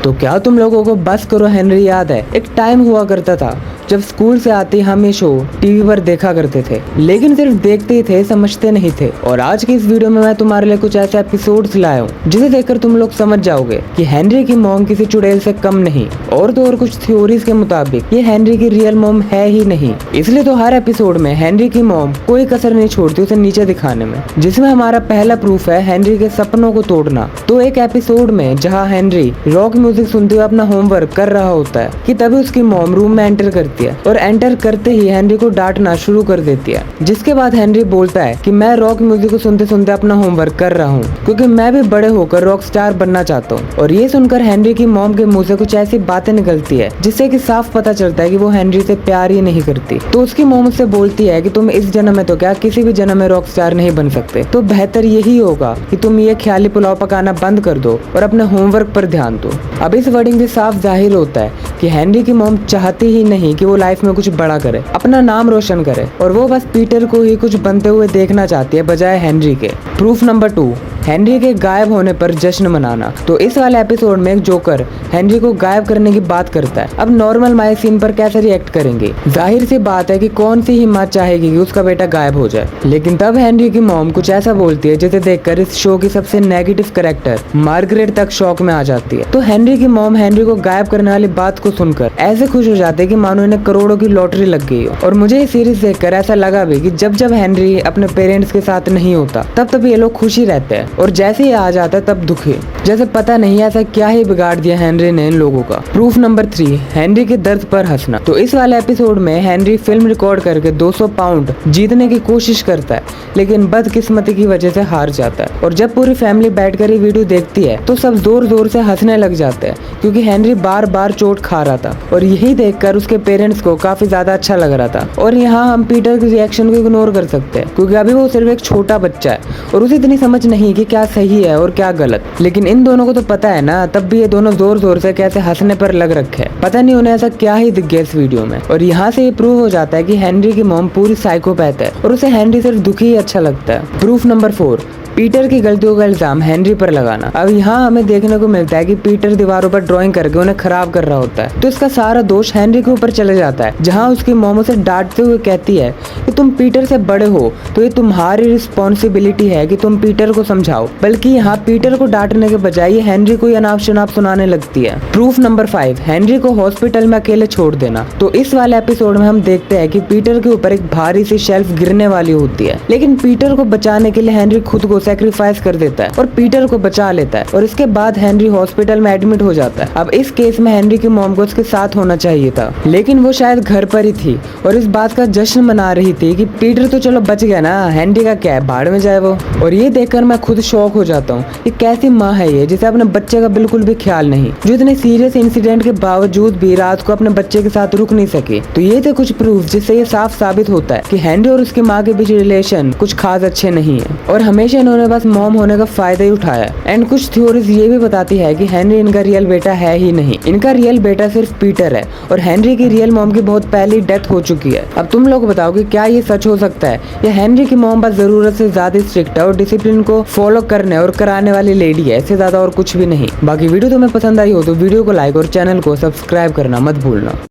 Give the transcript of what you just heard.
तो क्या तुम लोगों को बस करो हेनरी याद है? एक टाइम हुआ करता था जब स्कूल से आते हम ये शो टीवी पर देखा करते थे, लेकिन सिर्फ देखते ही थे, समझते नहीं थे। और आज की इस वीडियो में मैं तुम्हारे लिए कुछ ऐसे एपिसोड्स लाया हूँ जिसे देखकर तुम लोग समझ जाओगे कि हेनरी की मॉम किसी चुड़ैल से कम नहीं। और तो और कुछ थ्योरीज के मुताबिक ये हेनरी की रियल मॉम है ही नहीं। इसलिए तो हर एपिसोड में हेनरी की मॉम कोई कसर नहीं छोड़ती उसे नीचे दिखाने में, जिसमें हमारा पहला प्रूफ है हेनरी के सपनों को तोड़ना। तो एक एपिसोड में जहाँ हेनरी रॉक म्यूजिक सुनते हुए अपना होमवर्क कर रहा होता है कि तभी उसकी मॉम रूम में एंटर करती है और एंटर करते ही हेनरी को डांटना शुरू कर देती है। जिसके बाद हेनरी बोलता है कि मैं रॉक म्यूजिक को सुनते सुनते अपना होमवर्क कर रहा हूँ क्योंकि मैं भी बड़े होकर रॉक स्टार बनना चाहता हूँ। और ये सुनकर हेनरी की मॉम के मुंह से कुछ ऐसी बातें निकलती है जिससे कि साफ पता चलता है कि वो हेनरी से प्यार ही नहीं करती। तो उसकी मॉम उससे बोलती है कि तुम इस जन्म में तो क्या किसी भी जन्म में रॉक स्टार नहीं बन सकते, तो बेहतर यही होगा कि तुम ये ख्याली पुलाव पकाना बंद कर दो और अपने होमवर्क पर ध्यान दो। अब इस वर्डिंग से साफ जाहिर होता है कि हेनरी की मॉम चाहती ही नहीं कि वो लाइफ में कुछ बड़ा करे, अपना नाम रोशन करे, और वो बस पीटर को ही कुछ बनते हुए देखना चाहती है बजाय हेनरी के। प्रूफ नंबर 2, हेनरी के गायब होने पर जश्न मनाना। तो इस वाले एपिसोड में एक जोकर हेनरी को गायब करने की बात करता है। अब नॉर्मल माई सीन पर कैसे रिएक्ट करेंगे? जाहिर सी बात है कि कौन सी ही माँ चाहेगी कि उसका बेटा गायब हो जाए। लेकिन तब हेनरी की मॉम कुछ ऐसा बोलती है जिसे देखकर इस शो की सबसे नेगेटिव कैरेक्टर मार्गरेट तक शॉक में आ जाती है। तो हेनरी की मॉम हेनरी को गायब करने वाली बात को सुनकर ऐसे खुश हो जाते हैं कि मानो इन्हें करोड़ों की लॉटरी लग गई हो। और मुझे ये सीरीज देखकर ऐसा लगा भी कि जब जब हेनरी अपने पेरेंट्स के साथ नहीं होता तब ये लोग खुशी रहते हैं, और जैसे ही आ जाता है तब दुखी, जैसे पता नहीं ऐसा क्या ही बिगाड़ दिया हेनरी ने इन लोगों का। प्रूफ नंबर 3, हेनरी के दर्द पर हंसना। तो इस वाले एपिसोड में हेनरी फिल्म रिकॉर्ड करके 200 पाउंड जीतने की कोशिश करता है, लेकिन बदकिस्मती की वजह से हार जाता है। और जब पूरी फैमिली बैठकर ये वीडियो देखती है तो सब जोर जोर से हंसने लग जाते हैं क्योंकि हेनरी बार बार चोट खा रहा था। और यही देखकर उसके पेरेंट्स को काफी ज्यादा अच्छा लग रहा था। और यहाँ हम पीटर के रिएक्शन को इग्नोर कर सकते हैं क्योंकि अभी वो सिर्फ एक छोटा बच्चा है और उसे इतनी समझ नहीं कि क्या सही है और क्या गलत। लेकिन इन दोनों को तो पता है ना, तब भी ये दोनों जोर जोर से कैसे हंसने पर लग रखे हैं। पता नहीं उन्हें ऐसा क्या ही दिख गया इस वीडियो में। और यहाँ से ये प्रूव हो जाता है कि हेनरी की मॉम पूरी साइकोपैथ है और उसे हेनरी सिर्फ दुखी ही अच्छा लगता है। प्रूफ नंबर 4, पीटर की गलतियों का इल्जाम हेनरी पर लगाना। अब यहाँ हमें देखने को मिलता है कि पीटर दीवारों पर ड्राइंग करके उन्हें खराब कर रहा होता है, तो इसका सारा दोष हेनरी के ऊपर चले जाता है। जहाँ उसकी मॉम उसे डांटते हुए कहती है कि तुम पीटर से बड़े हो तो ये तुम्हारी रिस्पॉन्सिबिलिटी है कि तुम पीटर को समझाओ, बल्कि यहाँ पीटर को डांटने के बजाय ये हेनरी को अनाप शनाप सुनाने लगती है। प्रूफ नंबर 5, हेनरी को हॉस्पिटल में अकेले छोड़ देना। तो इस वाले एपिसोड में हम देखते हैं कि पीटर के ऊपर एक भारी सी शेल्फ गिरने वाली होती है, लेकिन पीटर को बचाने के लिए हेनरी खुद को सैक्रिफाइस कर देता है और पीटर को बचा लेता है। और इसके बाद हेनरी हॉस्पिटल में एडमिट हो जाता है। अब इस केस में हेनरी की मॉम को उसके साथ होना चाहिए था, लेकिन वो शायद घर पर ही थी और इस बात का जश्न मना रही थी कि पीटर तो चलो बच गया ना, हेनरी का क्या है, भाड़ में जाए वो। और ये देखकर मैं खुद शॉक हो जाता हूँ कि कैसी माँ है ये जिसे अपने बच्चे का बिल्कुल भी ख्याल नहीं, जो इतने सीरियस इंसिडेंट के बावजूद भी रात को अपने बच्चे के साथ रुक नहीं सके। तो ये थे कुछ प्रूफ जिससे ये साफ साबित होता है कि हेनरी और उसकी माँ के बीच रिलेशन कुछ खास अच्छे नहीं है और हमेशा इन्होंने बस मॉम होने का फायदा ही उठाया। एंड कुछ थ्योरीज ये भी बताती है कि हेनरी इनका रियल बेटा है ही नहीं, इनका रियल बेटा सिर्फ पीटर है और हेनरी की रियल मॉम की बहुत पहले डेथ हो चुकी है। अब तुम लोग बताओ कि क्या ये सच हो सकता है या हेनरी की मॉम बस जरूरत से ज्यादा स्ट्रिक्ट है और डिसिप्लिन को फॉलो करने और कराने वाली लेडी है, इससे ज्यादा और कुछ भी नहीं। बाकी वीडियो तुम्हें पसंद आई हो तो वीडियो को लाइक और चैनल को सब्सक्राइब करना मत भूलना।